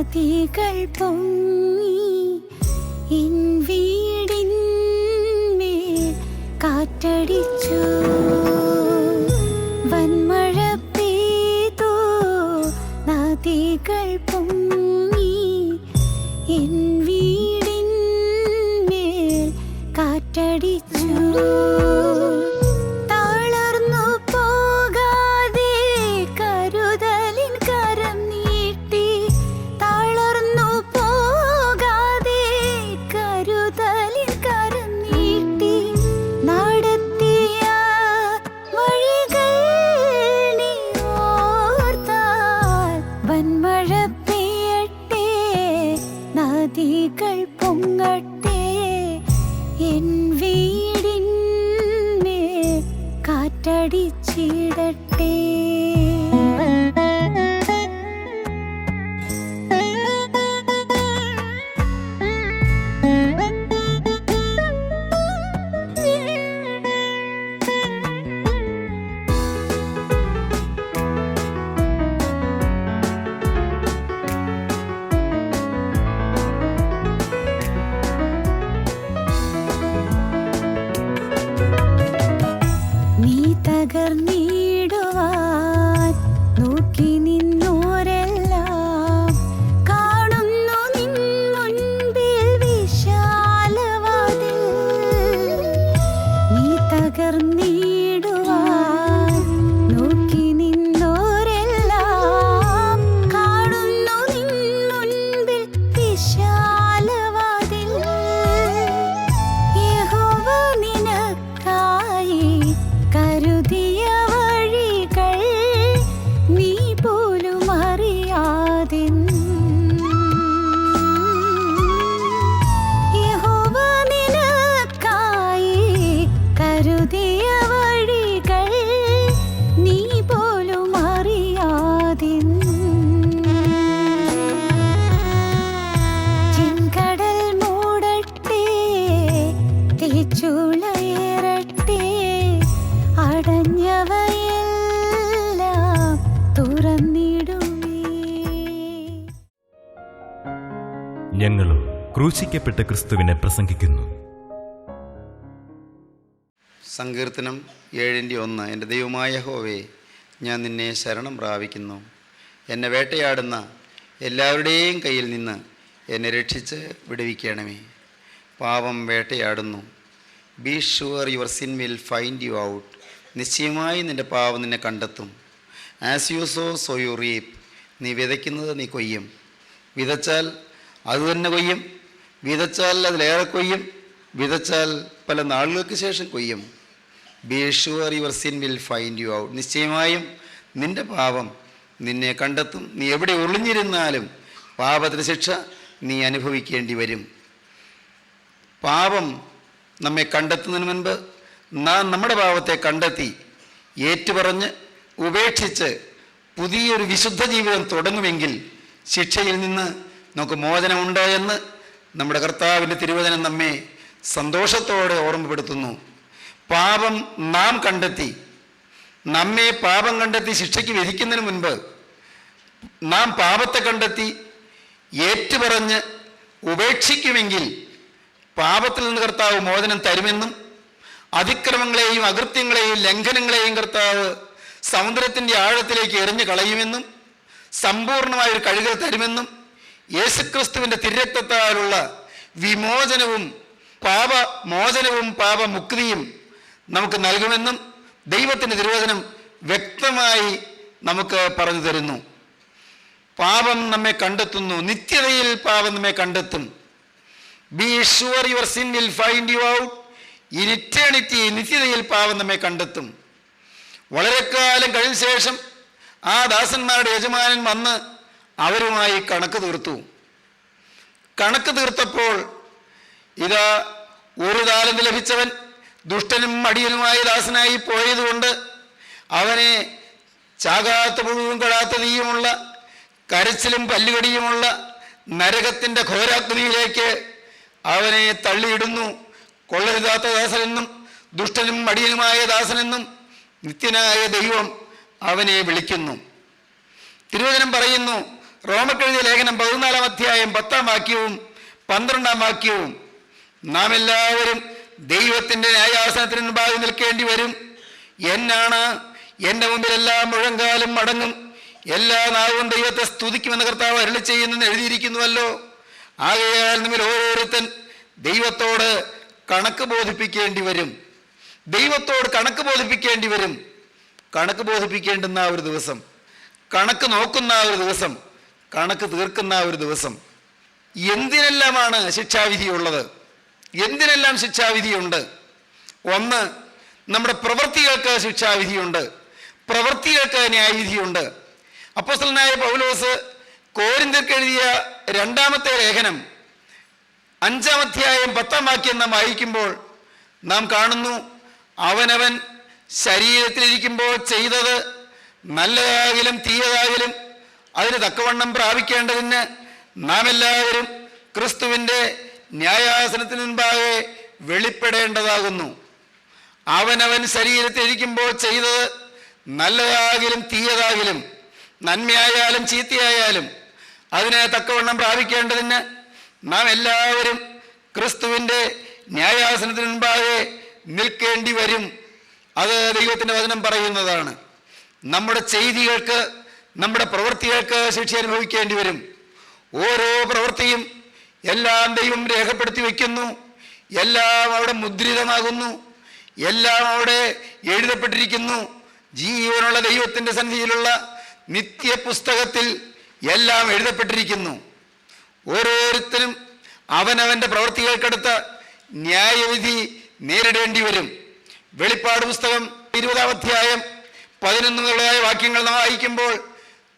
നദികൾ പൊങ്ങി എൻ വീടിന്മേൽ കാറ്റടിച്ചു. വന്മഴ പെയ്തു നദികൾ പൊങ്ങി എൻ വീടിന്മേൽ കാറ്റടിച്ചു. നദികൾ പൊങ്ങട്ടെ എൻ വീടിന്മേൽ കാറ്റടിച്ചിടട്ടെ. തകർന്നിടുവാൻ നോക്കി നിന്നോരെല്ലാം കാണുന്നു നിൻ മുൻപിൽ വിശാലവാതിൽ. നീ തകർന്നിടുവാൻ നോക്കി നിന്നോരെല്ലാം കാണുന്നു നിൻ മുൻപിൽ വിശാലവാതിൽ. യഹോവ നിനക്കായി കരുതിയ വഴികൾ നീ പോലും അറിയാതെ. യഹോവ നിനക്കായി കരുതിയ വഴികൾ നീ പോലും അറിയാതെ. ചെങ്കടൽ മൂടട്ടെ, തീച്ചൂളയേറട്ടെ, അടഞ്ഞവയെല്ലാം തുറന്നിടുമേ. ഞങ്ങളും ക്രൂശിക്കപ്പെട്ട ക്രിസ്തുവിനെ പ്രസംഗിക്കുന്നു. സങ്കീർത്തനം 7:1. എൻ്റെ ദൈവമായ യഹോവേ, ഞാൻ നിന്നെ ശരണം പ്രാപിക്കുന്നു. എന്നെ വേട്ടയാടുന്ന എല്ലാവരുടെയും കയ്യിൽ നിന്ന് എന്നെ രക്ഷിച്ച് വിടുവിക്കണമേ. പാപം വേട്ടയാടുന്നു. Be sure your sin will find you out. നിശ്ചയമായി നിൻ്റെ പാപം നിന്നെ കണ്ടെത്തും. As you sow you reap. നീ വിതയ്ക്കുന്നത് നീ കൊയ്യും. വിതച്ചാൽ അതുതന്നെ കൊയ്യും, വിതച്ചാൽ അതിലേറെ കൊയ്യും, വിതച്ചാൽ പല നാളുകൾക്ക് ശേഷം കൊയ്യും. Be sure your sin will find you out. നിശ്ചയമായും നിൻ്റെ പാപം നിന്നെ കണ്ടെത്തും. നീ എവിടെ ഒളിഞ്ഞിരുന്നാലും പാപത്തിന് ശിക്ഷ നീ അനുഭവിക്കേണ്ടി വരും. പാപം നമ്മെ കണ്ടെത്തുന്നതിന് മുൻപ് നാം നമ്മുടെ പാപത്തെ കണ്ടെത്തി ഏറ്റുപറഞ്ഞ് ഉപേക്ഷിച്ച് പുതിയൊരു വിശുദ്ധ ജീവിതം തുടങ്ങുമെങ്കിൽ ശിക്ഷയിൽ നിന്ന് നമുക്ക് മോചനമുണ്ട് എന്ന് നമ്മുടെ കർത്താവിൻ്റെ തിരുവചനം നമ്മെ സന്തോഷത്തോടെ ഓർമ്മപ്പെടുത്തുന്നു. പാപം നാം കണ്ടെത്തി, നമ്മെ പാപം കണ്ടെത്തി ശിക്ഷയ്ക്ക് വിധിക്കുന്നതിന് മുൻപ് നാം പാപത്തെ കണ്ടെത്തി ഏറ്റുപറഞ്ഞ് ഉപേക്ഷിക്കുമെങ്കിൽ പാപത്തിൽ നിന്ന് കർത്താവ് മോചനം തരുമെന്നും അതിക്രമങ്ങളെയും അകൃത്യങ്ങളെയും ലംഘനങ്ങളെയും കർത്താവ് സമുദ്രത്തിൻ്റെ ആഴത്തിലേക്ക് എറിഞ്ഞു കളയുമെന്നും സമ്പൂർണമായൊരു കഴുകൽ തരുമെന്നും യേശുക്രിസ്തുവിൻ്റെ തിരുരക്തത്താലുള്ള വിമോചനവും പാപമോചനവും പാപമുക്തിയും നമുക്ക് നൽകുമെന്നും ദൈവത്തിൻ്റെ തിരുവചനം വ്യക്തമായി നമുക്ക് പറഞ്ഞു തരുന്നു. പാപം നമ്മെ കണ്ടെത്തുന്നു. നിത്യതയിൽ പാപം നമ്മെ കണ്ടെത്തും. Be sure your sin will find you out. In eternity, നിത്യതയിൽ പാപം നമ്മെ കണ്ടെത്തും. വളരെ കാലം കഴിഞ്ഞ ശേഷം ആ ദാസന്മാരുടെ യജമാനൻ വന്ന് അവരുമായി കണക്ക് തീർത്തു. കണക്ക് തീർത്തപ്പോൾ ഇതാ ഒരു താലന്ത് ലഭിച്ചവൻ ദുഷ്ടനും മടിയനുമായ ദാസനായി പോയതുകൊണ്ട് അവനെ ചാകാത്ത പുഴുവും കൊടാത്ത തീയുമുള്ള കരച്ചിലും പല്ലുകടിയുമുള്ള നരകത്തിൻ്റെ ഘോരാഗ്നിയിലേക്ക് അവനെ തള്ളിയിടുന്നു. കൊള്ളരുതാത്ത ദാസനെന്നും ദുഷ്ടനും മടിയനുമായ ദാസനെന്നും നിത്യനായ ദൈവം അവനെ വിളിക്കുന്നു. തിരുവചനം പറയുന്നു, റോമക്കെഴുതിയ ലേഖനം 14 അധ്യായം 10 വാക്യവും 12 വാക്യവും, നാം എല്ലാവരും ദൈവത്തിൻ്റെ ന്യായാസനത്തിന് മുമ്പാകെ നിൽക്കേണ്ടി വരും. എന്നാണ് എൻ്റെ മുമ്പിൽ എല്ലാ മുഴങ്കാലും മടങ്ങും, എല്ലാ നാവും ദൈവത്തെ സ്തുതിക്കുമെന്ന് കർത്താവ് അരുളി ചെയ്യുന്നെന്ന് എഴുതിയിരിക്കുന്നുവല്ലോ. ആകയാൽ നമ്മിൽ ഓരോരുത്തൻ ദൈവത്തോട് കണക്ക് ബോധിപ്പിക്കേണ്ടി വരും. ദൈവത്തോട് കണക്ക് ബോധിപ്പിക്കേണ്ടി വരും. കണക്ക് ബോധിപ്പിക്കേണ്ടുന്ന ആ ഒരു ദിവസം, കണക്ക് നോക്കുന്ന ആ ഒരു ദിവസം, കണക്ക് തീർക്കുന്ന ആ ഒരു ദിവസം. എന്തിനെല്ലാമാണ് ശിക്ഷാവിധിയുള്ളത്? എന്തിനെല്ലാം ശിക്ഷാവിധിയുണ്ട്? ഒന്ന്, നമ്മുടെ പ്രവൃത്തികൾക്ക് ശിക്ഷാവിധിയുണ്ട്, പ്രവൃത്തികൾക്ക് ന്യായവിധിയുണ്ട്. അപ്പോസ്തലനായ പൗലോസ് കോരിന്ത്യർക്ക് എഴുതിയ 2-ാമത്തെ ലേഖനം 5-ാം അധ്യായം 10-ാം വാക്യം നാം വായിക്കുമ്പോൾ നാം കാണുന്നു, അവനവൻ ശരീരത്തിലിരിക്കുമ്പോൾ ചെയ്തത് നല്ലതാകിലും തീയതാകിലും അതിന് തക്കവണ്ണം പ്രാപിക്കേണ്ടതിന് നാം എല്ലാവരും ക്രിസ്തുവിൻ്റെ ന്യായാസനത്തിന് മുൻപാകെ വെളിപ്പെടേണ്ടതാകുന്നു. അവനവൻ ശരീരത്തിലിരിക്കുമ്പോൾ ചെയ്തത് നല്ലതാകിലും തീയതാകിലും, നന്മയായാലും ചീത്തയായാലും അതിനെ തക്കവണ്ണം പ്രാപിക്കേണ്ടതിന് നാം എല്ലാവരും ക്രിസ്തുവിൻ്റെ ന്യായാസനത്തിന് മുൻപാകെ നിൽക്കേണ്ടി വരും. അത് ദൈവത്തിൻ്റെ വചനം പറയുന്നതാണ്. നമ്മുടെ ചെയ്തികൾക്ക്, നമ്മുടെ പ്രവൃത്തികൾക്ക് ശിക്ഷ അനുഭവിക്കേണ്ടി വരും. ഓരോ പ്രവൃത്തിയും എല്ലാം ദൈവം രേഖപ്പെടുത്തി വയ്ക്കുന്നു. എല്ലാം അവിടെ മുദ്രിതമാകുന്നു. എല്ലാം അവിടെ എഴുതപ്പെട്ടിരിക്കുന്നു. ജീവനുള്ള ദൈവത്തിൻ്റെ സന്നിധിയിലുള്ള നിത്യപുസ്തകത്തിൽ എല്ലാം എഴുതപ്പെട്ടിരിക്കുന്നു. ഓരോരുത്തരും അവനവൻ്റെ പ്രവൃത്തികൾക്കടുത്ത ന്യായവിധി നേരിടേണ്ടി വരും. വെളിപ്പാട് പുസ്തകം 20-ാം അധ്യായം 11 വാക്യങ്ങൾ നാം വായിക്കുമ്പോൾ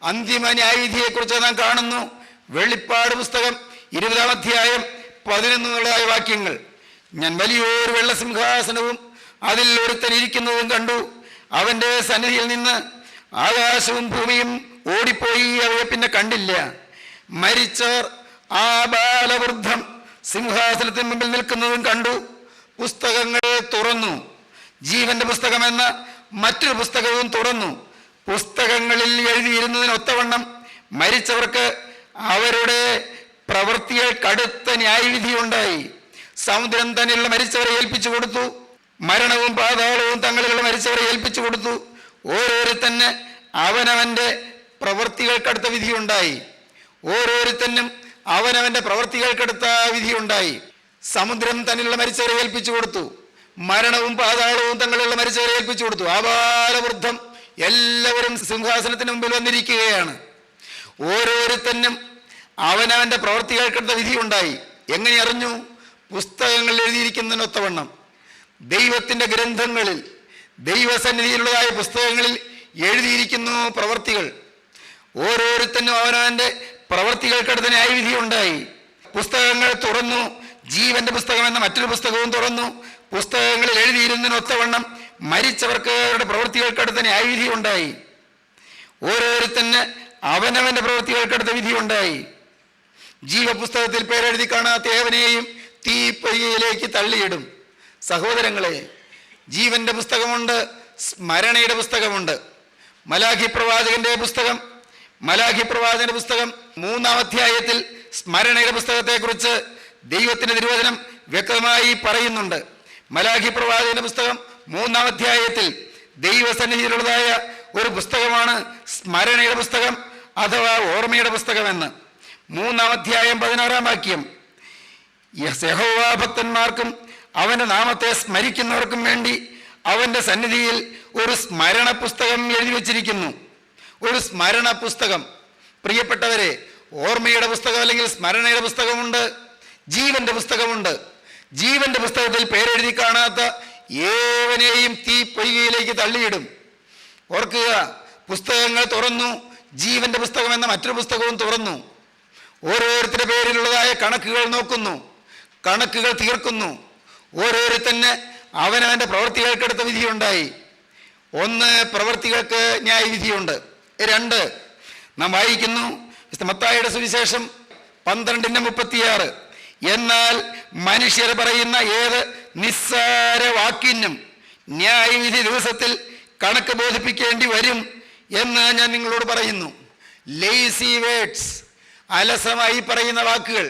അന്തിമ ന്യായവിധിയെക്കുറിച്ച് നാം കാണുന്നു. വെളിപ്പാട് പുസ്തകം 20-ാം അധ്യായം 11 വാക്യങ്ങൾ, ഞാൻ വലിയൊരു വെള്ളസിംഹാസനവും അതിൽ ഒരുത്തൻ ഇരിക്കുന്നതും കണ്ടു. അവൻ്റെ സന്നിധിയിൽ നിന്ന് ആകാശവും ഭൂമിയും ഓടിപ്പോയി, അവയെ പിന്നെ കണ്ടില്ല. മരിച്ചവർ ആ ബാലവൃദ്ധം സിംഹാസനത്തിന് മുമ്പിൽ നിൽക്കുന്നതും കണ്ടു. പുസ്തകങ്ങൾ തുറന്നു. ജീവന്റെ പുസ്തകമെന്ന മറ്റൊരു പുസ്തകവും തുറന്നു. പുസ്തകങ്ങളിൽ എഴുതിയിരുന്നതിനൊത്തവണ്ണം മരിച്ചവർക്ക് അവരുടെ പ്രവൃത്തിയെ കടുത്ത ന്യായവിധിയുണ്ടായി. സമുദ്രം തന്നെയുള്ള മരിച്ചവരെ ഏൽപ്പിച്ചു കൊടുത്തു. മരണവും പാതാളവും തങ്ങളിലുള്ള മരിച്ചവരെ ഏൽപ്പിച്ചു കൊടുത്തു. ഓരോരുത്തന് അവനവൻ്റെ പ്രവൃത്തികൾക്കടുത്ത വിധിയുണ്ടായി. ഓരോരുത്തനും അവനവൻ്റെ പ്രവൃത്തികൾക്കടുത്ത വിധിയുണ്ടായി. സമുദ്രം തന്നിലുള്ള മരിച്ചവരെ ഏൽപ്പിച്ചു കൊടുത്തു. മരണവും പാതാളവും തങ്ങളിലുള്ള മരിച്ചവരെ ഏൽപ്പിച്ചു കൊടുത്തു. ആബാലവൃദ്ധം എല്ലാവരും സിംഹാസനത്തിന് മുമ്പിൽ വന്നിരിക്കുകയാണ്. ഓരോരുത്തനും അവനവൻ്റെ പ്രവൃത്തികൾക്കടുത്ത വിധിയുണ്ടായി. എങ്ങനെ അറിഞ്ഞു? പുസ്തകങ്ങളിൽ എഴുതിയിരിക്കുന്നതിനൊത്തവണ്ണം. ദൈവത്തിൻ്റെ ഗ്രന്ഥങ്ങളിൽ, ദൈവസന്നിധിയിലുള്ളതായ പുസ്തകങ്ങളിൽ എഴുതിയിരിക്കുന്നു പ്രവൃത്തികൾ. ഓരോരുത്തനും അവനവൻ്റെ പ്രവൃത്തികൾക്കടുത്ത ന്യായവിധിയുണ്ടായി. പുസ്തകങ്ങൾ തുറന്നു. ജീവന്റെ പുസ്തകം എന്ന മറ്റൊരു പുസ്തകവും തുറന്നു. പുസ്തകങ്ങളിൽ എഴുതിയിരുന്നതിനൊത്തവണ്ണം മരിച്ചവർക്ക് അവരുടെ പ്രവൃത്തികൾക്കടുത്ത ന്യായവിധി ഉണ്ടായി. ഓരോരുത്തന് അവനവൻ്റെ പ്രവൃത്തികൾക്കടുത്ത വിധിയുണ്ടായി. ജീവപുസ്തകത്തിൽ പേരെഴുതി കാണാത്ത ഏവനെയും തീപ്പൊയ്കയിലേക്ക് തള്ളിയിടും. സഹോദരങ്ങളെ, ജീവന്റെ പുസ്തകമുണ്ട്, സ്മരണയുടെ പുസ്തകമുണ്ട്. മലാഖി പ്രവാചകന്റെ പുസ്തകം 3-ാം അധ്യായത്തിൽ സ്മരണയുടെ പുസ്തകത്തെക്കുറിച്ച് ദൈവത്തിൻ്റെ തിരുവചനം വ്യക്തമായി പറയുന്നുണ്ട്. മലാഖി പ്രവാചകന്റെ പുസ്തകം 3-ാം അധ്യായത്തിൽ ദൈവസന്നിധിയിലുള്ളതായ ഒരു പുസ്തകമാണ് സ്മരണയുടെ പുസ്തകം അഥവാ ഓർമ്മയുടെ പുസ്തകമെന്ന്. 3-ാം അധ്യായം 16-ാം വാക്യം, യഹോവ ഭക്തന്മാർക്കും അവൻ്റെ നാമത്തെ സ്മരിക്കുന്നവർക്കും വേണ്ടി അവൻ്റെ സന്നിധിയിൽ ഒരു സ്മരണ പുസ്തകം എഴുതി വച്ചിരിക്കുന്നു. ഒരു സ്മരണ പുസ്തകം. പ്രിയപ്പെട്ടവരെ, ഓർമ്മയുടെ പുസ്തകം അല്ലെങ്കിൽ സ്മരണയുടെ പുസ്തകമുണ്ട്, ജീവന്റെ പുസ്തകമുണ്ട്. ജീവന്റെ പുസ്തകത്തിൽ പേരെഴുതി കാണാത്ത ഏവനെയും തീ പൊയ്കയിലേക്ക് തള്ളിയിടും. ഓർക്കുക, പുസ്തകങ്ങൾ തുറന്നു. ജീവന്റെ പുസ്തകം എന്ന മറ്റൊരു പുസ്തകവും തുറന്നു. ഓരോരുത്തരുടെ പേരിലുള്ളതായ കണക്കുകൾ നോക്കുന്നു, കണക്കുകൾ തീർക്കുന്നു. ഓരോരുത്തന് അവനവൻ്റെ പ്രവൃത്തികൾക്കടുത്ത വിധിയുണ്ടായി. 1, പ്രവൃത്തികൾക്ക് ന്യായവിധിയുണ്ട്. 2, നാം വായിക്കുന്നു മത്തായിയുടെ സുവിശേഷം 12:36, എന്നാൽ മനുഷ്യർ പറയുന്ന ഏത് നിസ്സാര വാക്കിനും ന്യായവിധി ദിവസത്തിൽ കണക്ക് ബോധിപ്പിക്കേണ്ടി വരും എന്ന് ഞാൻ നിങ്ങളോട് പറയുന്നു. ലേസി വേർഡ്സ്, അലസമായി പറയുന്ന വാക്കുകൾ.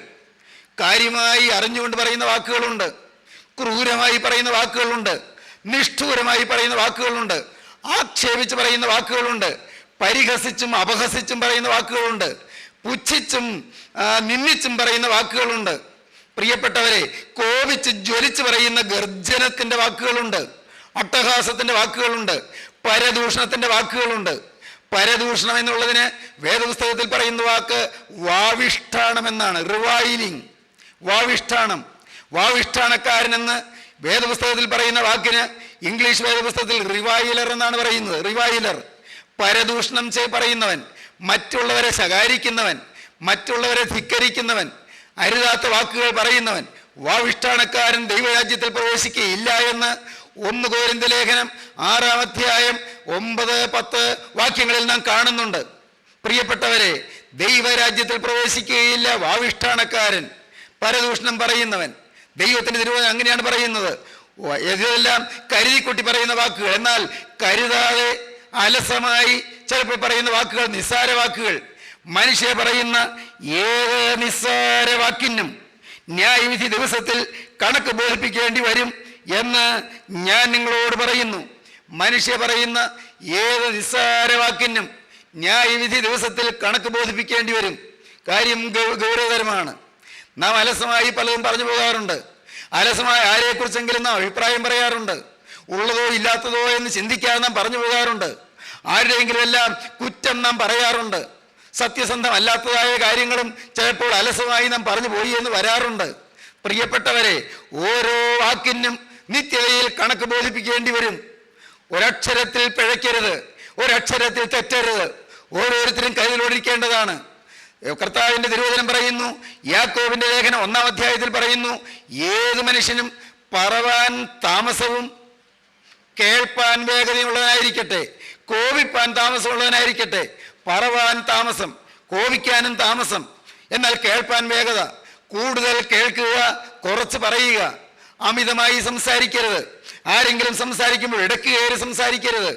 കാര്യമായി അറിഞ്ഞുകൊണ്ട് പറയുന്ന വാക്കുകളുണ്ട്, ക്രൂരമായി പറയുന്ന വാക്കുകളുണ്ട്, നിഷ്ഠൂരമായി പറയുന്ന വാക്കുകളുണ്ട്, ആക്ഷേപിച്ച് പറയുന്ന വാക്കുകളുണ്ട്, പരിഹസിച്ചും അപഹസിച്ചും പറയുന്ന വാക്കുകളുണ്ട്, പുച്ഛിച്ചും നിന്ദിച്ചും പറയുന്ന വാക്കുകളുണ്ട്. പ്രിയപ്പെട്ടവരെ, കോപിച്ച് ജ്വലിച്ച് പറയുന്ന ഗർജനത്തിൻ്റെ വാക്കുകളുണ്ട്, അട്ടഹാസത്തിൻ്റെ വാക്കുകളുണ്ട്, പരദൂഷണത്തിൻ്റെ വാക്കുകളുണ്ട്. പരദൂഷണം എന്നുള്ളതിന് വേദപുസ്തകത്തിൽ പറയുന്ന വാക്ക് വാവിഷ്ഠാണം എന്നാണ്. റിവൈലിംഗ്, വാവിഷ്ഠാണം, വാവിഷ്ഠാണക്കാരനെന്ന് വേദപുസ്തകത്തിൽ പറയുന്ന വാക്കിന് ഇംഗ്ലീഷ് വേദപുസ്തകത്തിൽ റിവൈലർ എന്നാണ് പറയുന്നത്. റിവൈലർ, പരദൂഷണം പറയുന്നവൻ, മറ്റുള്ളവരെ ശകാരിക്കുന്നവൻ, മറ്റുള്ളവരെ ധിക്കരിക്കുന്നവൻ, അരുതാത്ത വാക്കുകൾ പറയുന്നവൻ. വാവിഷ്ഠാണക്കാരൻ ദൈവരാജ്യത്തിൽ പ്രവേശിക്കുകയില്ല എന്ന് 1 കൊരിന്ത്യർ ലേഖനം 6-ാം അധ്യായം 9-10 വാക്യങ്ങളിൽ നാം കാണുന്നുണ്ട്. പ്രിയപ്പെട്ടവരെ, ദൈവരാജ്യത്തിൽ പ്രവേശിക്കുകയില്ല വാവിഷ്ഠാണക്കാരൻ, പരദൂഷണം പറയുന്നവൻ. ദൈവത്തിൻ്റെ തിരുവചനം അങ്ങനെയാണ് പറയുന്നത്. ഇതെല്ലാം കരുതിക്കുട്ടി പറയുന്ന വാക്കുകൾ. എന്നാൽ കരുതാതെ അലസമായി ചിലപ്പോൾ പറയുന്ന വാക്കുകൾ നിസ്സാര വാക്കുകൾ. മനുഷ്യ പറയുന്ന ഏത് നിസ്സാര വാക്കിനും ന്യായവിധി ദിവസത്തിൽ കണക്ക് ബോധിപ്പിക്കേണ്ടി വരും എന്ന് ഞാൻ നിങ്ങളോട് പറയുന്നു. മനുഷ്യ പറയുന്ന ഏത് നിസ്സാര വാക്കിനും ന്യായവിധി ദിവസത്തിൽ കണക്ക് ബോധിപ്പിക്കേണ്ടി വരും. കാര്യം ഗൗരവതരമാണ്. നാം അലസമായി പലതും പറഞ്ഞു പോകാറുണ്ട്. അലസമായ ആരെക്കുറിച്ചെങ്കിലും നാം അഭിപ്രായം പറയാറുണ്ട്. ഉള്ളതോ ഇല്ലാത്തതോ എന്ന് ചിന്തിക്കാതെ നാം പറഞ്ഞു പോകാറുണ്ട്. ആരുടെയെങ്കിലും എല്ലാം കുറ്റം നാം പറയാറുണ്ട്. സത്യസന്ധമല്ലാത്തതായ കാര്യങ്ങളും ചിലപ്പോൾ അലസമായി നാം പറഞ്ഞു പോയി എന്ന് വരാറുണ്ട്. പ്രിയപ്പെട്ടവരെ, ഓരോ വാക്കിനും നിത്യതയിൽ കണക്ക് ബോധിപ്പിക്കേണ്ടി വരും. ഒരക്ഷരത്തിൽ പിഴയ്ക്കരുത്, ഒരക്ഷരത്തിൽ തെറ്റരുത്. ഓരോരുത്തരും കയ്യിലോടിരിക്കേണ്ടതാണ്. കർത്താവിൻ്റെ തിരുവചനം പറയുന്നു, യാക്കോബിൻ്റെ ലേഖനം 1-ാം അധ്യായത്തിൽ പറയുന്നു, ഏത് മനുഷ്യനും പറവാൻ താമസവും കേൾപ്പാൻ വേഗതയുള്ളവനായിരിക്കട്ടെ, കോപിപ്പാൻ താമസമുള്ളവനായിരിക്കട്ടെ. പറവാൻ താമസം, കോപിക്കാനും താമസം, എന്നാൽ കേൾപ്പാൻ വേഗത. കൂടുതൽ കേൾക്കുക, കുറച്ച് പറയുക. അമിതമായി സംസാരിക്കരുത്. ആരെങ്കിലും സംസാരിക്കുമ്പോൾ ഇടയ്ക്ക് കയറി സംസാരിക്കരുത്.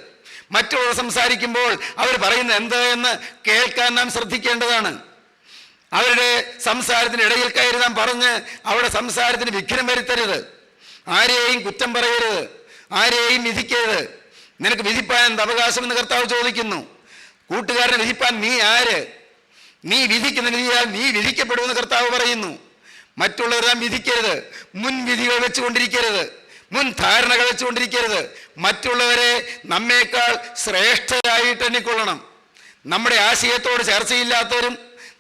മറ്റുള്ളവർ സംസാരിക്കുമ്പോൾ അവർ പറയുന്നത് എന്ത് എന്ന് കേൾക്കാൻ നാം ശ്രദ്ധിക്കേണ്ടതാണ്. അവരുടെ സംസാരത്തിന് ഇടയിൽ കയറി നാം പറഞ്ഞ് അവരുടെ സംസാരത്തിന് വിഘ്നം വരുത്തരുത്. ആരെയും കുറ്റം പറയരുത്, ആരെയും വിധിക്കരുത്. നിനക്ക് വിധിപ്പാൻ എന്ത് അവകാശമെന്ന് കർത്താവ് ചോദിക്കുന്നു. കൂട്ടുകാരനെ വിധിപ്പാൻ നീ ആര്? നീ വിധിക്കുന്ന വിധിയാൽ നീ വിധിക്കപ്പെടുമെന്ന് കർത്താവ് പറയുന്നു. മറ്റുള്ളവരെ നാം വിധിക്കരുത്. മുൻവിധികൾ വെച്ചുകൊണ്ടിരിക്കരുത്, മുൻ ധാരണകൾ വെച്ചുകൊണ്ടിരിക്കരുത്. മറ്റുള്ളവരെ നമ്മേക്കാൾ ശ്രേഷ്ഠരായിട്ട് എണ്ണിക്കൊള്ളണം. നമ്മുടെ ആശയത്തോട് ചർച്ചയില്ലാത്തവരും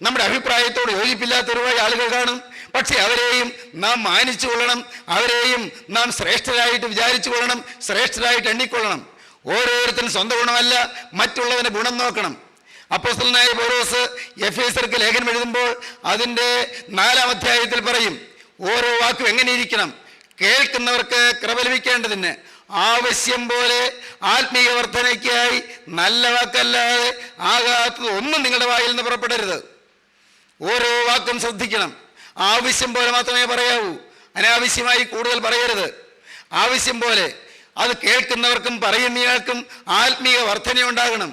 നമ്മുടെ അഭിപ്രായത്തോട് യോജിപ്പില്ലാത്തവരുമായ ആളുകൾ കാണും. പക്ഷെ അവരെയും നാം മാനിച്ചു കൊള്ളണം, അവരെയും നാം ശ്രേഷ്ഠരായിട്ട് വിചാരിച്ചു കൊള്ളണം, ശ്രേഷ്ഠരായിട്ട് എണ്ണിക്കൊള്ളണം. ഓരോരുത്തരും സ്വന്തം ഗുണമല്ല, മറ്റുള്ളവൻ്റെ ഗുണം നോക്കണം. അപ്പോസ്തലനായ പൗലോസ് എഫേസ്യർക്ക് ലേഖനം എഴുതുമ്പോൾ അതിൻ്റെ 4-ാം അധ്യായത്തിൽ പറയും, ഓരോ വാക്കും എങ്ങനെ ഇരിക്കണം? കേൾക്കുന്നവർക്ക് കൃപ ലഭിക്കേണ്ടതിന് ആവശ്യം പോലെ ആത്മീയ വർധനയ്ക്കായി നല്ല വാക്കല്ലാതെ ആകാത്തത് ഒന്നും നിങ്ങളുടെ വായിൽ നിന്ന് പുറപ്പെടരുത്. ഓരോ വാക്കും ശ്രദ്ധിക്കണം. ആവശ്യം പോലെ മാത്രമേ പറയാവൂ. അനാവശ്യമായി കൂടുതൽ പറയരുത്. ആവശ്യം പോലെ. അത് കേൾക്കുന്നവർക്കും പറയുന്നയാൾക്കും ആത്മീയ വർധന ഉണ്ടാകണം.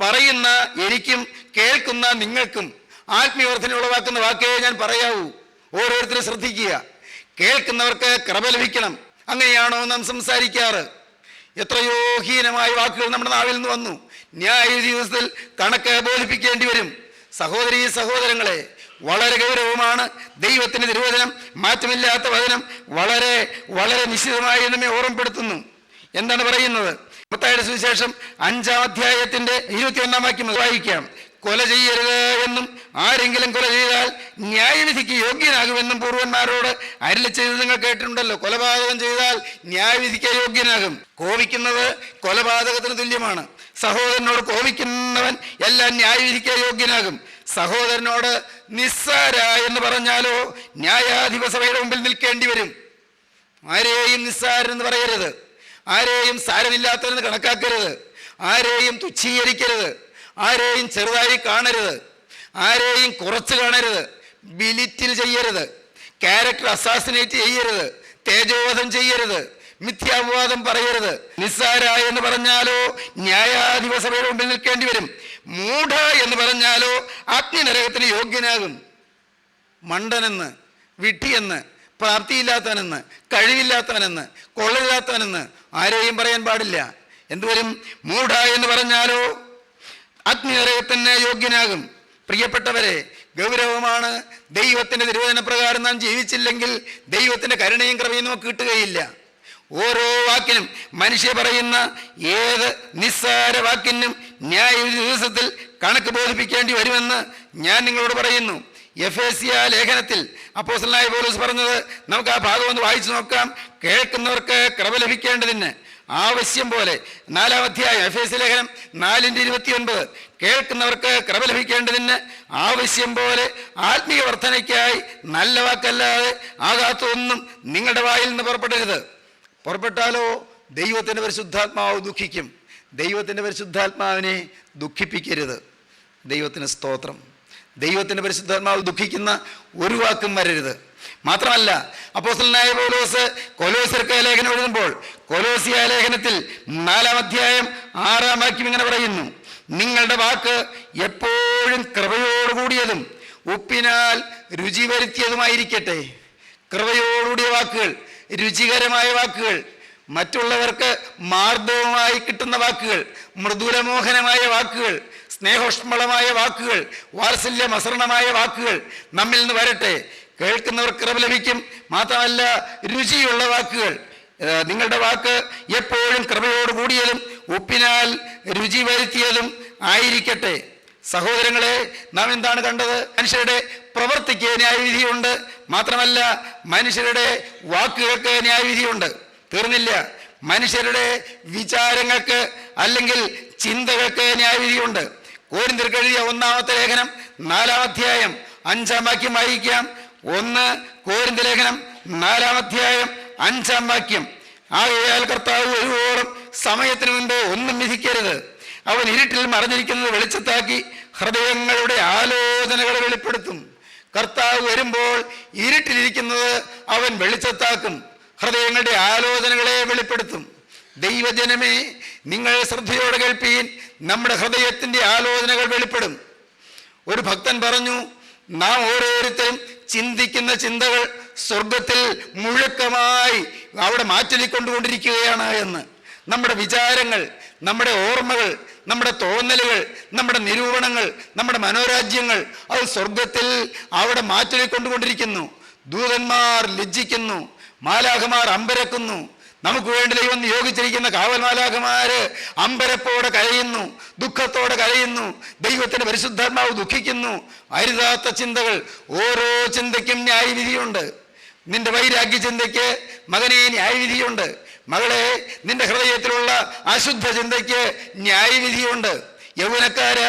പറയുന്ന എനിക്കും കേൾക്കുന്ന നിങ്ങൾക്കും ആത്മീയ വർധന ഉളവാക്കുന്ന വാക്കേ ഞാൻ പറയാവൂ. ഓരോരുത്തരും ശ്രദ്ധിക്കുക. കേൾക്കുന്നവർക്ക് കൃപ ലഭിക്കണം. അങ്ങനെയാണോ നാം സംസാരിക്കാറ്? എത്രയോ ഹീനമായ വാക്കുകൾ നമ്മുടെ നാവിൽ നിന്ന് വന്നു. ന്യായ ദിവസത്തിൽ കണക്ക് ബോധിപ്പിക്കേണ്ടി വരും. സഹോദരീ സഹോദരങ്ങളെ, വളരെ ഗൗരവമാണ് ദൈവത്തിൻ്റെ തിരുവചനം. മാറ്റമില്ലാത്ത വചനം വളരെ വളരെ നിശ്ചിതമായി നമ്മെ ഓർമ്മപ്പെടുത്തുന്നു. എന്താണ് പറയുന്നത്? മത്തായിയുടെ സുവിശേഷം 5-ാം അധ്യായത്തിൻ്റെ 21-ാം വാക്യം വായിക്കാം. കൊല ചെയ്യരുത് എന്നും ആരെങ്കിലും കൊല ചെയ്താൽ ന്യായവിധിക്ക് യോഗ്യനാകുമെന്നും പൂർവന്മാരോട് അരുളി ചെയ്തത് നിങ്ങൾ കേട്ടിട്ടുണ്ടല്ലോ. കൊലപാതകം ചെയ്താൽ ന്യായവിധിക്ക് യോഗ്യനാകും. കോപിക്കുന്നത് കൊലപാതകത്തിന് തുല്യമാണ്. സഹോദരനോട് കോപിക്കുന്നവൻ എല്ലാം ന്യായവിധിക്ക് യോഗ്യനാകും. സഹോദരനോട് നിസ്സാര എന്ന് പറഞ്ഞാലോ ന്യായാധിപസഭയുടെ മുമ്പിൽ നിൽക്കേണ്ടി വരും. ആരെയും നിസ്സാരെന്ന് പറയരുത്. ആരെയും സാരമില്ലാത്തവരെന്ന് കണക്കാക്കരുത്. ആരെയും തുച്ഛീകരിക്കരുത്. ആരെയും ചെറുതായി കാണരുത്. ആരെയും കുറച്ച് കാണരുത്. ബിലിറ്റിൽ ചെയ്യരുത്. ക്യാരക്ടർ അസാസിനേറ്റ് ചെയ്യരുത്. തേജോവധം ചെയ്യരുത്. മിഥ്യാപവാദം പറയരുത്. നിസ്സാര എന്ന് പറഞ്ഞാലോ ന്യായാധിപസഭയുടെ മുമ്പിൽ നിൽക്കേണ്ടി വരും. മൂഢ എന്ന് പറഞ്ഞാലോ അഗ്നി നരകത്തിന് യോഗ്യനാകും. മണ്ടനെന്ന്, വിഡ്ഢിയെന്ന്, പ്രാപ്തിയില്ലാത്തവനെന്ന്, കഴിവില്ലാത്തവനെന്ന്, കൊള്ളയില്ലാത്തവനെന്ന് ആരെയും പറയാൻ പാടില്ല. എന്തുവരും? മൂഢ എന്ന് പറഞ്ഞാലോ അഗ്നി നരകത്തിന് യോഗ്യനാകും. പ്രിയപ്പെട്ടവരെ, ഗൗരവമാണ്. ദൈവത്തിൻ്റെ തിരുവചന പ്രകാരം നാം ജീവിച്ചില്ലെങ്കിൽ ദൈവത്തിൻ്റെ കരുണയും കൃപയും നമുക്ക് കിട്ടുകയില്ല. ഓരോ വാക്കിനും, മനുഷ്യ പറയുന്ന ഏത് നിസ്സാര വാക്കിനും ന്യായ ദിവസത്തിൽ കണക്ക് ബോധിപ്പിക്കേണ്ടി വരുമെന്ന് ഞാൻ നിങ്ങളോട് പറയുന്നു. എഫേസ്യ ലേഖനത്തിൽ അപ്പോസ്തലനായ പൗലോസ് പറഞ്ഞത് നമുക്ക് ആ ഭാഗം ഒന്ന് വായിച്ചു നോക്കാം. കേൾക്കുന്നവർക്ക് കൃപ ലഭിക്കേണ്ടതിന് ആവശ്യം പോലെ, 4-ാം അധ്യായം എഫേസ്യ ലേഖനം 4:29, കേൾക്കുന്നവർക്ക് കൃപ ലഭിക്കേണ്ടതിന് ആവശ്യം പോലെ ആത്മീയ വർധനയ്ക്കായി നല്ല വാക്കല്ലാതെ ആകാത്തൊന്നും നിങ്ങളുടെ വായിൽ നിന്ന് പുറപ്പെടരുത്. പുറപ്പെട്ടാലോ ദൈവത്തിൻ്റെ പരിശുദ്ധാത്മാവ് ദുഃഖിക്കും. ദൈവത്തിൻ്റെ പരിശുദ്ധാത്മാവിനെ ദുഃഖിപ്പിക്കരുത്. ദൈവത്തിന് സ്തോത്രം. ദൈവത്തിൻ്റെ പരിശുദ്ധാത്മാവ് ദുഃഖിക്കുന്ന ഒരു വാക്കും വരരുത്. മാത്രമല്ല, അപ്പോസ്തലനായ പൗലോസ് കൊലോസ്യർക്ക് ലേഖനം എഴുതുമ്പോൾ കൊലോസ്യ ലേഖനത്തിൽ 4-ാം അധ്യായം 6-ാം വാക്യം ഇങ്ങനെ പറയുന്നു: നിങ്ങളുടെ വാക്ക് എപ്പോഴും കൃപയോടുകൂടിയതും ഉപ്പിനാൽ രുചി വരുത്തിയതുമായിരിക്കട്ടെ. കൃപയോടുകൂടിയ വാക്കുകൾ, രുചികരമായ വാക്കുകൾ, മറ്റുള്ളവർക്ക് മാർദ്ദവമായി കിട്ടുന്ന വാക്കുകൾ, മൃദുലമോഹനമായ വാക്കുകൾ, സ്നേഹോഷ്മളമായ വാക്കുകൾ, വാത്സല്യമസൃണമായ വാക്കുകൾ നമ്മിൽ നിന്ന് വരട്ടെ. കേൾക്കുന്നവർക്ക് കൃപ ലഭിക്കും. മാത്രമല്ല, രുചിയുള്ള വാക്കുകൾ. നിങ്ങളുടെ വാക്ക് എപ്പോഴും കൃപയോട് കൂടിയതും ഉപ്പിനാൽ രുചി വരുത്തിയതും ആയിരിക്കട്ടെ. സഹോദരങ്ങളെ, നാം എന്താണ് കണ്ടത്? മനുഷ്യരുടെ പ്രവൃത്തിക്ക് ന്യായവിധിയുണ്ട്. മാത്രമല്ല, മനുഷ്യരുടെ വാക്കുകൾക്ക് ന്യായവിധിയുണ്ട്. തീർന്നില്ല, മനുഷ്യരുടെ വിചാരങ്ങൾക്ക് അല്ലെങ്കിൽ ചിന്തകൾക്ക് ന്യായവിധിയുണ്ട്. കൊരിന്ത്യർക്ക് എഴുതിയ 1-ാമത്തെ ലേഖനം 4-ാം അധ്യായം 5-ാം വാക്യം വായിക്കാം. 1 കൊരിന്ത്യ ലേഖനം 4-ാം അധ്യായം 5-ാം വാക്യം: ആകയാൽ കർത്താവ് വരുവോളം സമയത്തിന് മുൻപ് ഒന്നും വിധിക്കരുത്. അവൻ ഇരുട്ടിൽ മറഞ്ഞിരിക്കുന്നത് വെളിച്ചത്താക്കി ഹൃദയങ്ങളുടെ ആലോചനകളെ വെളിപ്പെടുത്തും. കർത്താവ് വരുമ്പോൾ ഇരുട്ടിലിരിക്കുന്നത് അവൻ വെളിച്ചത്താക്കും, ഹൃദയങ്ങളുടെ ആലോചനകളെ വെളിപ്പെടുത്തും. ദൈവജനമേ, നിങ്ങൾ ശ്രദ്ധയോടെ കേൾപ്പീൻ, നമ്മുടെ ഹൃദയത്തിൻ്റെ ആലോചനകൾ വെളിപ്പെടും. ഒരു ഭക്തൻ പറഞ്ഞു, നാം ഓരോരുത്തരും ചിന്തിക്കുന്ന ചിന്തകൾ സ്വർഗത്തിൽ മുഴക്കമായി അവിടെ മാറ്റൊലിക്കൊണ്ടുകൊണ്ടിരിക്കുകയാണ് എന്ന്. നമ്മുടെ വിചാരങ്ങൾ, നമ്മുടെ ഓർമ്മകൾ, നമ്മുടെ തോന്നലുകൾ, നമ്മുടെ നിരൂപണങ്ങൾ, നമ്മുടെ മനോരാജ്യങ്ങൾ അത് സ്വർഗത്തിൽ അവിടെ മാറ്റൊലിക്കൊണ്ടുകൊണ്ടിരിക്കുന്നു. ദൂതന്മാർ ലജ്ജിക്കുന്നു, മാലാഖമാർ അമ്പരക്കുന്നു. നമുക്ക് വേണ്ടി ദൈവം നിയോഗിച്ചിരിക്കുന്ന കാവൽ മാലാഖമാര് അമ്പരപ്പോടെ കരയുന്നു, ദുഃഖത്തോടെ കരയുന്നു. ദൈവത്തിന്റെ പരിശുദ്ധാത്മാവ് ദുഃഖിക്കുന്നു. അരുതാത്ത ചിന്തകൾ, ഓരോ ചിന്തയ്ക്കും ന്യായവിധിയുണ്ട്. നിന്റെ വൈരാഗ്യ ചിന്തയ്ക്ക് മകനെ ന്യായവിധിയുണ്ട്. മകളെ, നിന്റെ ഹൃദയത്തിലുള്ള അശുദ്ധ ചിന്തയ്ക്ക് ന്യായവിധിയുണ്ട്. യൗവനക്കാര,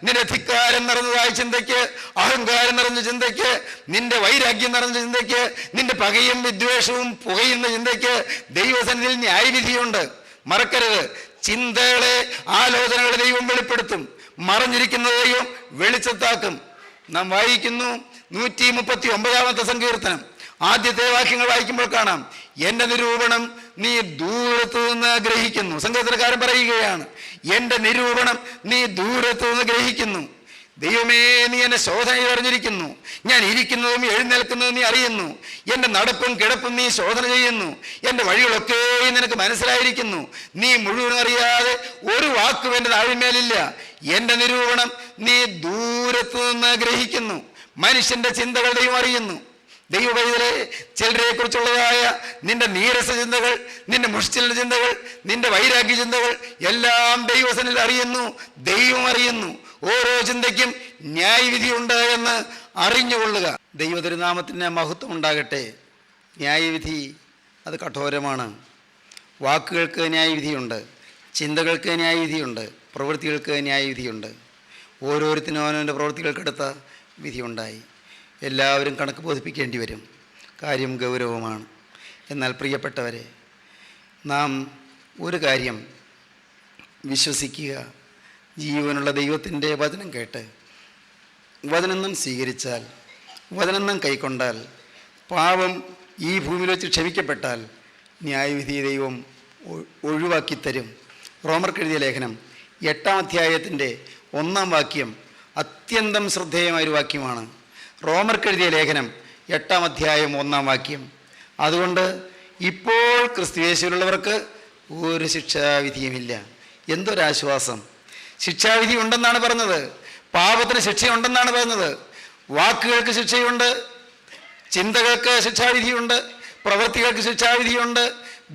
നിന്റെ ധിക്കാരം നിറഞ്ഞതായ ചിന്തയ്ക്ക്, അഹങ്കാരം നിറഞ്ഞ ചിന്തയ്ക്ക്, നിന്റെ വൈരാഗ്യം നിറഞ്ഞ ചിന്തയ്ക്ക്, നിന്റെ പകയും വിദ്വേഷവും പുകയുന്ന ചിന്തയ്ക്ക് ദൈവസന്നിധിയിൽ ന്യായവിധിയുണ്ട്. മറക്കരുത്, ചിന്തകളെ, ആലോചനകളെ ദൈവം വെളിപ്പെടുത്തും. മറഞ്ഞിരിക്കുന്ന ദൈവം വെളിച്ചത്താക്കും. നാം വായിക്കുന്നു 139-ാമത്തെ സങ്കീർത്തനം ആദ്യത്തെ വാക്യങ്ങൾ വായിക്കുമ്പോൾ കാണാം, എൻ്റെ നിരൂപണം നീ ദൂരത്തു നിന്ന് ഗ്രഹിക്കുന്നു. സങ്കീർത്തനക്കാരൻ പറയുകയാണ്, എൻ്റെ നിരൂപണം നീ ദൂരത്തു നിന്ന് ഗ്രഹിക്കുന്നു. ദൈവമേ, നീ എന്നെ ശോധനയിൽ അറിഞ്ഞിരിക്കുന്നു. ഞാൻ ഇരിക്കുന്നതും എഴുന്നേൽക്കുന്നതും നീ അറിയുന്നു. എൻ്റെ നടപ്പും കിടപ്പും നീ ശോധന ചെയ്യുന്നു. എൻ്റെ വഴികളൊക്കെയും നിനക്ക് മനസ്സിലായിരിക്കുന്നു. നീ മുഴുവൻ അറിയാതെ ഒരു വാക്കും എൻ്റെ നാവിന്മേലില്ല. എൻ്റെ നിരൂപണം നീ ദൂരത്തു നിന്ന് ഗ്രഹിക്കുന്നു. മനുഷ്യൻ്റെ ചിന്തകൾ ദൈവം അറിയുന്നു. ദൈവവൈതലെ, ചിലരെ കുറിച്ചുള്ളതായ നിന്റെ നീരസ ചിന്തകൾ, നിന്റെ മുഷ്ടിലിന്റെ ചിന്തകൾ, നിന്റെ വൈരാഗ്യ ചിന്തകൾ എല്ലാം ദൈവസനിൽ അറിയുന്നു. ദൈവം അറിയുന്നു. ഓരോ ചിന്തയ്ക്കും ന്യായവിധിയുണ്ട് എന്ന് അറിഞ്ഞുകൊള്ളുക. ദൈവതിരുനാമത്തിന് മഹത്വം ഉണ്ടാകട്ടെ. ന്യായവിധി അത് കഠോരമാണ്. വാക്കുകൾക്ക് ന്യായവിധിയുണ്ട്, ചിന്തകൾക്ക് ന്യായവിധിയുണ്ട്, പ്രവൃത്തികൾക്ക് ന്യായവിധിയുണ്ട്. ഓരോരുത്തരും അവനവൻ്റെ പ്രവൃത്തികൾക്കെടുത്ത വിധിയുണ്ടായി. എല്ലാവരും കണക്ക് ബോധിപ്പിക്കേണ്ടി വരും. കാര്യം ഗൗരവമാണ്. എന്നാൽ പ്രിയപ്പെട്ടവരെ, നാം ഒരു കാര്യം വിശ്വസിക്കുക, ജീവനുള്ള ദൈവത്തിൻ്റെ വചനം കേട്ട് വചനം നാം സ്വീകരിച്ചാൽ, വചനം നാം കൈക്കൊണ്ടാൽ, പാപം ഈ ഭൂമിയിൽ വെച്ച് ക്ഷമിക്കപ്പെട്ടാൽ ന്യായവിധി ദൈവം ഒഴിവാക്കിത്തരും. റോമർക്ക് എഴുതിയ ലേഖനം 8-ാം അധ്യായത്തിൻ്റെ 1-ാം വാക്യം അത്യന്തം ശ്രദ്ധേയമായൊരു വാക്യമാണ്. റോമർക്കെഴുതിയ ലേഖനം 8-ാം അധ്യായം 1-ാം വാക്യം. അതുകൊണ്ട് ഇപ്പോൾ ക്രിസ്തുയേശുവിലുള്ളവർക്ക് ഒരു ശിക്ഷാവിധിയുമില്ല. എന്തൊരാശ്വാസം! ശിക്ഷാവിധി ഉണ്ടെന്നാണ് പറഞ്ഞത്. പാപത്തിന് ശിക്ഷയുണ്ടെന്നാണ് പറഞ്ഞത്. വാക്കുകൾക്ക് ശിക്ഷയുണ്ട്, ചിന്തകൾക്ക് ശിക്ഷാവിധിയുണ്ട്, പ്രവൃത്തികൾക്ക് ശിക്ഷാവിധിയുണ്ട്.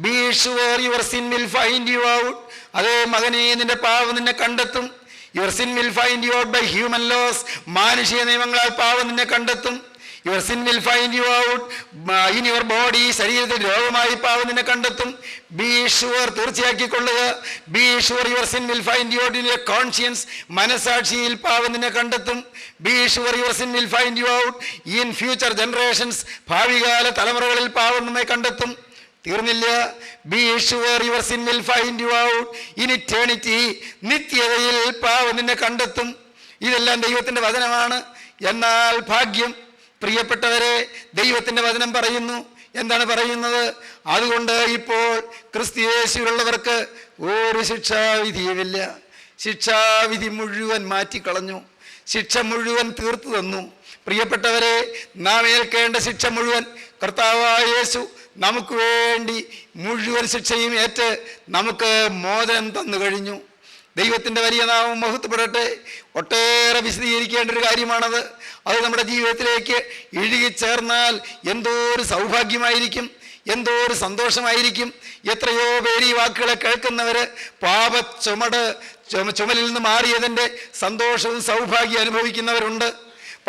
Be sure your sin will find you out. അതേ മകനെ, നിന്റെ പാപം നിന്നെ കണ്ടെത്തും. Your sin will find you out by human laws. മാനുഷിക നിയമങ്ങളാൽ പാപം നിന്നെ കണ്ടെത്തും. Your sin will find you out in your body. ശരീരത്തിൽ രോഗമായി പാവം നിന്നെ കണ്ടെത്തും. ബി ഷുവർ, തീർച്ചയാക്കിക്കൊള്ളുക. Be sure your sin will find you out in your conscience. മനസാക്ഷിയിൽ പാവം നിന്നെ കണ്ടെത്തും. Be sure your sin will find you out in future generations. ഭാവികാല തലമുറകളിൽ പാവം നമ്മെ കണ്ടെത്തും. തീർന്നില്ല. Be sure your sin will find you out in eternity. നിത്യതയിൽ പാവം നിന്നെ കണ്ടെത്തും. ഇതെല്ലാം ദൈവത്തിൻ്റെ വചനമാണ്. എന്നാൽ ഭാഗ്യം, പ്രിയപ്പെട്ടവരെ, ദൈവത്തിൻ്റെ വചനം പറയുന്നു. എന്താണ് പറയുന്നത്? അതുകൊണ്ട് ഇപ്പോൾ ക്രിസ്തുയേശുവിലുള്ളവർക്ക് ഒരു ശിക്ഷാവിധിയുമില്ല. ശിക്ഷാവിധി മുഴുവൻ മാറ്റിക്കളഞ്ഞു. ശിക്ഷ മുഴുവൻ തീർത്തു തന്നു. പ്രിയപ്പെട്ടവരെ, നാം ഏൽക്കേണ്ട ശിക്ഷ മുഴുവൻ കർത്താവായ യേശു നമുക്ക് വേണ്ടി മുഴുവൻ ശിക്ഷയും ഏറ്റ് നമുക്ക് മോചനം തന്നു കഴിഞ്ഞു. ദൈവത്തിൻ്റെ വലിയ നാമം മഹത്വപ്പെടട്ടെ. ഒട്ടേറെ വിശദീകരിക്കേണ്ട ഒരു കാര്യമാണത്. അത് നമ്മുടെ ജീവിതത്തിലേക്ക് ഇഴുകിച്ചേർന്നാൽ എന്തോ ഒരു സൗഭാഗ്യമായിരിക്കും, എന്തോ ഒരു സന്തോഷമായിരിക്കും. എത്രയോ പേര് ഈ വാക്കുകളെ കേൾക്കുന്നവർ ചുമലിൽ നിന്ന് മാറിയതിൻ്റെ സന്തോഷവും സൗഭാഗ്യം അനുഭവിക്കുന്നവരുണ്ട്.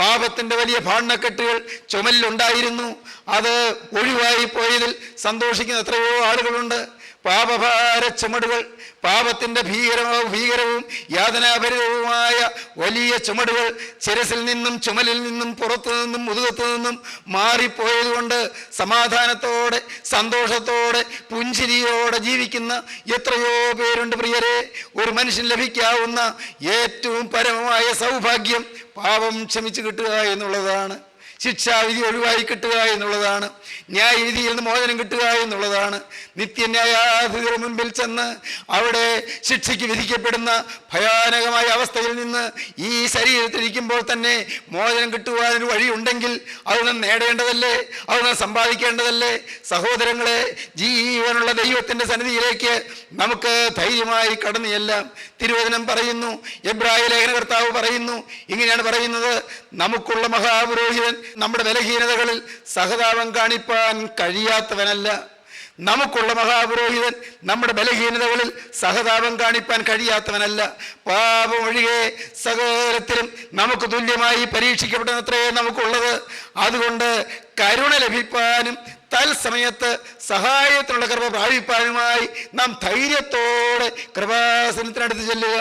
പാപത്തിൻ്റെ വലിയ ഭാണ്ഡക്കെട്ടുകൾ ചുമലിലുണ്ടായിരുന്നു, അത് ഒഴിവായി പോയതിൽ സന്തോഷിക്കുന്ന എത്രയോ ആളുകളുണ്ട്. പാപഭാര ചുമടുകൾ, പാപത്തിൻ്റെ ഭീകരവും യാതനാഭരിതവുമായ വലിയ ചുമടുകൾ ശിരസിൽ നിന്നും ചുമലിൽ നിന്നും പുറത്തു നിന്നും മുതുകത്തു നിന്നും മാറിപ്പോയതുകൊണ്ട് സമാധാനത്തോടെ സന്തോഷത്തോടെ പുഞ്ചിരിയോടെ ജീവിക്കുന്ന എത്രയോ പേരുണ്ട്. പ്രിയരെ, ഒരു മനുഷ്യൻ ലഭിക്കാവുന്ന ഏറ്റവും പരമമായ സൗഭാഗ്യം പാപം ക്ഷമിച്ചു കിട്ടുക എന്നുള്ളതാണ്. ശിക്ഷാവിധി ഒഴിവായി കിട്ടുക എന്നുള്ളതാണ്. ന്യായവിധിയിൽ നിന്ന് മോചനം കിട്ടുക എന്നുള്ളതാണ്. നിത്യന്യായാധിപതിയുടെ മുൻപിൽ ചെന്ന് അവിടെ ശിക്ഷയ്ക്ക് വിധിക്കപ്പെടുന്ന ഭയാനകമായ അവസ്ഥയിൽ നിന്ന് ഈ ശരീരത്തിലിരിക്കുമ്പോൾ തന്നെ മോചനം കിട്ടുവാനൊരു വഴിയുണ്ടെങ്കിൽ അത് നാം നേടേണ്ടതല്ലേ, അത് നാം സമ്പാദിക്കേണ്ടതല്ലേ? സഹോദരങ്ങളെ, ജീവനുള്ള ദൈവത്തിൻ്റെ സന്നിധിയിലേക്ക് നമുക്ക് ധൈര്യമായി കടന്നു ചെല്ലാം. തിരുവചനം പറയുന്നു, എബ്രായ ലേഖനകർത്താവ് പറയുന്നു, ഇങ്ങനെയാണ് പറയുന്നത്: നമുക്കുള്ള മഹാപുരോഹിതൻ നമ്മുടെ ബലഹീനതകളിൽ സഹതാപം കാണിപ്പാൻ കഴിയാത്തവനല്ല. നമുക്കുള്ള മഹാപുരോഹിതൻ നമ്മുടെ ബലഹീനതകളിൽ സഹതാപം കാണിപ്പാൻ കഴിയാത്തവനല്ല. പാപം ഒഴികെ സകലത്തിലും നമുക്ക് തുല്യമായി പരീക്ഷിക്കപ്പെട്ടത്രേ നമുക്കുള്ളത്. അതുകൊണ്ട് കരുണ ലഭിപ്പാനും തൽസമയത്ത് സഹായത്തിനുള്ള കൃപ പ്രാപിപ്പാനുമായി നാം ധൈര്യത്തോടെ കൃപാസനത്തിനടുത്ത് ചെല്ലുക.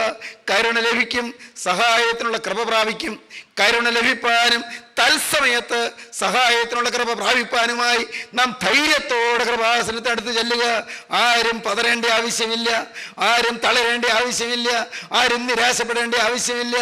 കരുണ ലഭിക്കും, സഹായത്തിനുള്ള കൃപ പ്രാപിക്കും. കരുണ ലഭിപ്പാനും തൽസമയത്ത് സഹായത്തിനുള്ള കൃപ പ്രാപിപ്പാനുമായി നാം ധൈര്യത്തോടെ കൃപാസനത്തിനടുത്ത് ചെല്ലുക. ആരും പതറേണ്ട ആവശ്യമില്ല, ആരും തളരേണ്ട ആവശ്യമില്ല, ആരും നിരാശപ്പെടേണ്ട ആവശ്യമില്ല,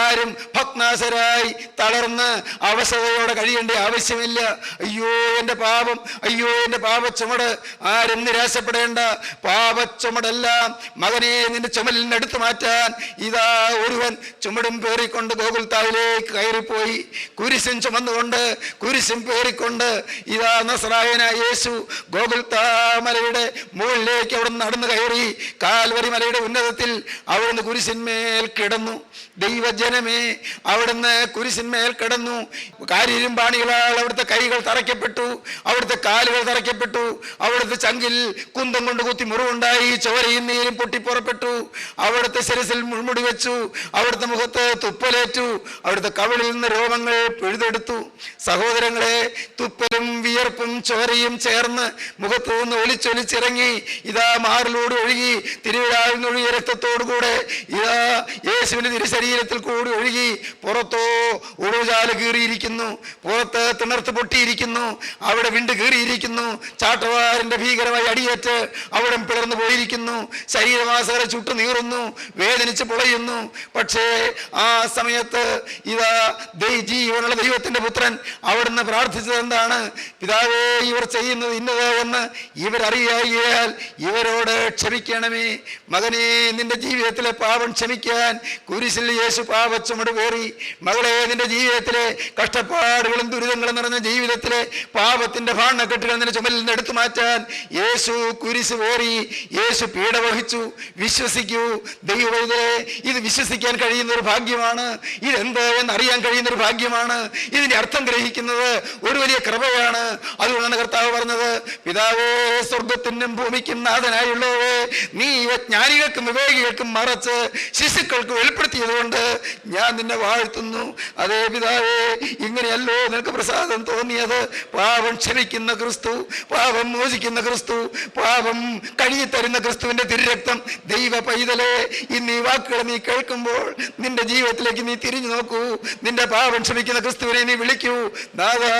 ആരും ഭഗ്നാശരായി തളർന്ന് അവശതയോടെ കഴിയേണ്ട ആവശ്യമില്ല. അയ്യോ എൻ്റെ പാപം, അയ്യോ എൻ്റെ പാപച്ചുമട്. ആരും നിരാശപ്പെടേണ്ട. പാപച്ചുമടെല്ലാം മകനെ നിന്റെ ചുമലിൽ നിന്ന് എടുത്തു മാറ്റാൻ ഇതാ ഒരുവൻ ചുമടും പേറിക്കൊണ്ട് ഗോകുൽത്താവിലേക്ക് കയറിപ്പോയി. കുരിശും ചുമന്നുകൊണ്ട്, കുരിശും പേറിക്കൊണ്ട് ഇതാ നസ്രായനായ യേശു ഗോകുൽത്താ മലയുടെ മുകളിലേക്ക് അവിടെ നടന്നു കയറി. കാൽവരി മലയുടെ ഉന്നതത്തിൽ അവിടുന്ന് കുരിശിന്മേൽ കിടന്നു. ദൈവജനമേ, അവിടുന്ന് കുരിശിന്മേൽ കിടന്നു. കാരിരും പാണികളാൽ അവിടുത്തെ കൈകൾ തറയ്ക്കപ്പെട്ടു, അവിടുത്തെ കാലുകൾ തറയ്ക്കപ്പെട്ടു, അവിടുത്തെ ചങ്കിൽ കുന്തം കൊണ്ട് കുത്തി മുറിവുണ്ടായി, ചോരയും നീരും പൊട്ടിപ്പുറപ്പെട്ടു. അവിടുത്തെ ശിരസിൽ മുൾമുടി വെച്ചു, അവിടുത്തെ മുഖത്ത് തുപ്പലേറ്റു, അവിടുത്തെ കവിളിൽ നിന്ന് രോമങ്ങൾ പിഴുതെടുത്തു. സഹോദരങ്ങളെ, തുപ്പലും വിയർപ്പും ചോരയും ചേർന്ന് മുഖത്ത് നിന്ന് ഒലിച്ചൊലിച്ചിറങ്ങി ഇതാ മാറിലൂടെ ഒഴുകി തിരുവിഴാവിൽ നിന്നൊഴുകിയ രക്തത്തോടുകൂടെ ഇതാ യേശുവിന്റെ തിരുശരീരത്തിൽ കൂടി ഒഴുകി പുറത്തോ ഉടുചാല് കീറിയിരിക്കുന്നു, പുറത്ത് തിണർത്ത് പൊട്ടിയിരിക്കുന്നു, അവിടെ വിണ്ട് കീറിയിരിക്കുന്നു, ചാട്ടവാറിന്റെ ഭീകരമായി അടിയേറ്റ് അവിടെ പിളർന്നു പോയിരിക്കുന്നു, ശരീരമാസകരെ ചുട്ടു നീറുന്നു, വേദനിച്ച് പൊളയുന്നു. പക്ഷേ ആ സമയത്ത് ഇതാ ജീവനുള്ള ദൈവത്തിൻ്റെ പുത്രൻ അവിടുന്ന് പ്രാർത്ഥിച്ചത് എന്താണ്? പിതാവേ, ഇവർ ചെയ്യുന്നത് ഇന്നത് എന്ന് ഇവരറിയായാൽ ഇവരോട് ക്ഷമിക്കണമേ. മകനെ, നിന്റെ ജീവിതത്തിലെ പാപം ക്ഷമിക്കാൻ കുരിശിൽ യേശു പാപച്ചുമട് പേറി. മകളെ, നിന്റെ ജീവിതത്തിലെ കഷ്ടപ്പാടുകളും ദുരിതങ്ങളും നിറഞ്ഞ ജീവിതത്തിലെ പാപത്തിന്റെ ഭാണ്ഡക്കെട്ടുകൾ നിന്റെ ചുമലിൽ നിന്ന് എടുത്തു മാറ്റാൻ യേശു കുരിശ് പേറി. യേശു പീഡ വഹിച്ചു. വിശ്വസിക്കൂ ദൈവവൈദ്യരെ, ഇത് വിശ്വസിക്കാൻ കഴിയുന്ന ഒരു ഭാഗ്യമാണ്. ഇതെന്ത് എന്നറിയാൻ കഴിയുന്ന ഒരു ഭാഗ്യമാണ്. ഇതിന്റെ അർത്ഥം ഗ്രഹിക്കുന്നത് ഒരു വലിയ കൃപയാണ്. അതുകൊണ്ടാണ് കർത്താവ് പറഞ്ഞത്, പിതാവേ, സ്വർഗത്തിനും ഭൂമിക്കും നാഥനായുള്ളവേ, നീ ജ്ഞാനികൾക്കും വിവേകികൾക്കും മറച്ച് ശിശുക്കൾക്ക് വെളിപ്പെടുത്തിയത് കൊണ്ട് ഞാൻ നിന്നെ വാഴ്ത്തുന്നു. അതേ പിതാവേ, ഇങ്ങനെയല്ലോ നിനക്ക് പ്രസാദം തോന്നിയത്. പാപം ക്ഷമിക്കുന്ന ക്രിസ്തു, പാപം മോചിക്കുന്ന ക്രിസ്തു, പാപം കഴുകിത്തരുന്ന ക്രിസ്തുവിന്റെ തിരുരക്തം. ദൈവ പൈതലേ, ഇന്ന് ഈ വാക്കുകൾ നീ കേൾക്കുമ്പോൾ നിന്റെ ജീവിതത്തിലേക്ക് നീ തിരിഞ്ഞു നോക്കൂ. നിന്റെ പാപം ക്ഷമിക്കുന്ന ക്രിസ്തുവിനെ നീ വിളിക്കൂ. നാഥാ,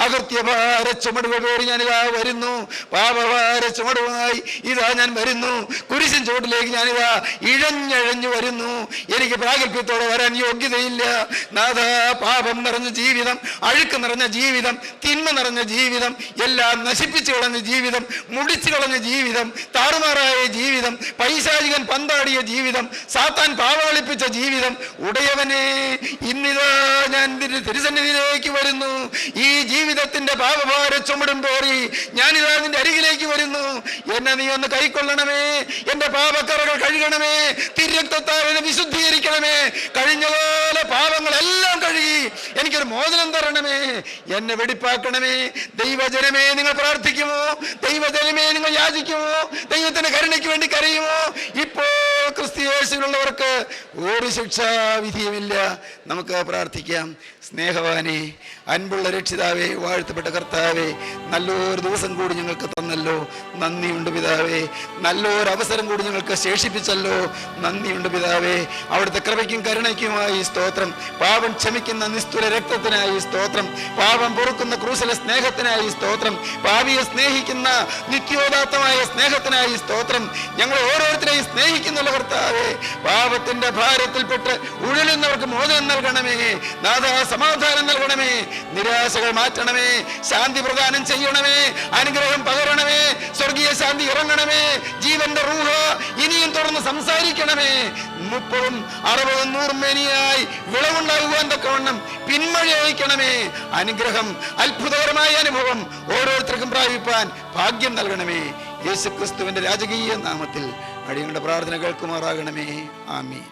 അകൃത്യഭാര ചുമടുകൾ പേറി ഞാനിതാ വരുന്നു. പാപഭാര ചുമടുമായി ഇതാ ഞാൻ വരുന്നു. കുരിശിൻ ചുവട്ടിലേക്ക് ഞാനിതാ ഇഴഞ്ഞഴഞ്ഞു വരുന്നു. എനിക്ക് പ്രാഗൽഭ്യത്തോടെ വരാൻ യോഗ്യതയില്ല. നാഥാ, പാപം നിറഞ്ഞ ജീവിതം, അഴുക്ക് നിറഞ്ഞ ജീവിതം, തിന്മ നിറഞ്ഞ ജീവിതം, എല്ലാം നശിപ്പിച്ചു കളഞ്ഞ ജീവിതം, മുടിച്ചു കളഞ്ഞ ജീവിതം, താറുമാറായ ജീവിതം, പൈശാചികൻ പന്താടിയ ജീവിതം, സാത്താൻ പാവകളിപ്പിച്ച ജീവിതം, ഉടയവനെ, ഇന്നിതാ ഞാൻ തിരുസന്നിധിയിലേക്ക് വരുന്നു. ഈ ജീവിതത്തിന്റെ പാപഭാര ചുമടും പേറി ഞാനിതാ നിന്റെ അരികിലേക്ക് വരുന്നു. എന്നെ നീ ഒന്ന് കൈക്കൊള്ളണമേ. എന്റെ പാപക്കറകൾ കഴുകണമേ. തിരുരക്തത്താൽ എന്നെ വിശുദ്ധീകരിക്കണമേ. കഴിഞ്ഞകാല പാപങ്ങളെല്ലാം കഴുകി എനിക്കൊരു മോചനം തരണമേ. എന്നെ വെടിപ്പാക്കണമേ. ദൈവജനമേ, നിങ്ങൾ പ്രാർത്ഥിക്കുമോ? ദൈവജനമേ, നിങ്ങൾ യാചിക്കുമോ? ദൈവത്തിന്റെ കരുണയ്ക്ക് വേണ്ടി കരയുമോ? ഇപ്പോൾ ക്രിസ്തുയേശുവിലുള്ളവർക്ക് ഒരു ശിക്ഷാവിധിയുമില്ല. നമുക്ക് പ്രാർത്ഥിക്കാം. സ്നേഹവാനെ, അൻപുള്ള രക്ഷിതാവേ, വാഴ്ത്തപ്പെട്ട കർത്താവേ, നല്ലൊരു ദിവസം കൂടി ഞങ്ങൾക്ക് തന്നല്ലോ, നന്ദിയുണ്ട് പിതാവേ. നല്ലൊരു അവസരം കൂടി ഞങ്ങൾക്ക് ശേഷിപ്പിച്ചല്ലോ, നന്ദിയുണ്ട് പിതാവേ. അവിടുത്തെ കൃപയ്ക്കും കരുണയ്ക്കുമായി സ്തോത്രം. പാപം ക്ഷമിക്കുന്ന നിസ്തുല രക്തത്തിനായി സ്തോത്രം. പാപം പൊറുക്കുന്ന ക്രൂശിലെ സ്നേഹത്തിനായി സ്തോത്രം. പാപിയെ സ്നേഹിക്കുന്ന നിത്യോദാത്തമായ സ്നേഹത്തിനായി സ്തോത്രം. ഞങ്ങൾ ഓരോരുത്തരെയും സ്നേഹിക്കുന്നുള്ള കർത്താവേ, പാപത്തിന്റെ ഭാരത്തിൽപ്പെട്ട് ഉഴലുന്നവർക്ക് മോചനം നൽകണമേ. നാഥാ, സമാധാനം നൽകണമേ. നിരാശകൾ മാറ്റണമേ. ശാന്തി പ്രദാനം ചെയ്യണമേ. അനുഗ്രഹം പകരണമേ. സ്വർഗീയ ശാന്തി ഇറങ്ങണമേ. ജീവന്റെ റൂഹ ഇനിയും തുടർന്ന് സംസാരിക്കണമേ. 30, 60, 100 മേനിയായി വിളവുണ്ടാകുവാൻ തക്കവണ്ണം പിന്മഴ അയക്കണമേ. അനുഗ്രഹം, അത്ഭുതകരമായ അനുഭവം ഓരോരുത്തർക്കും പ്രാപിപ്പാൻ ഭാഗ്യം നൽകണമേ. യേശുക്രിസ്തുവിന്റെ രാജകീയ നാമത്തിൽ അടിയങ്ങളുടെ പ്രാർത്ഥന കേൾക്കുമാറാകണമേ. ആമീൻ.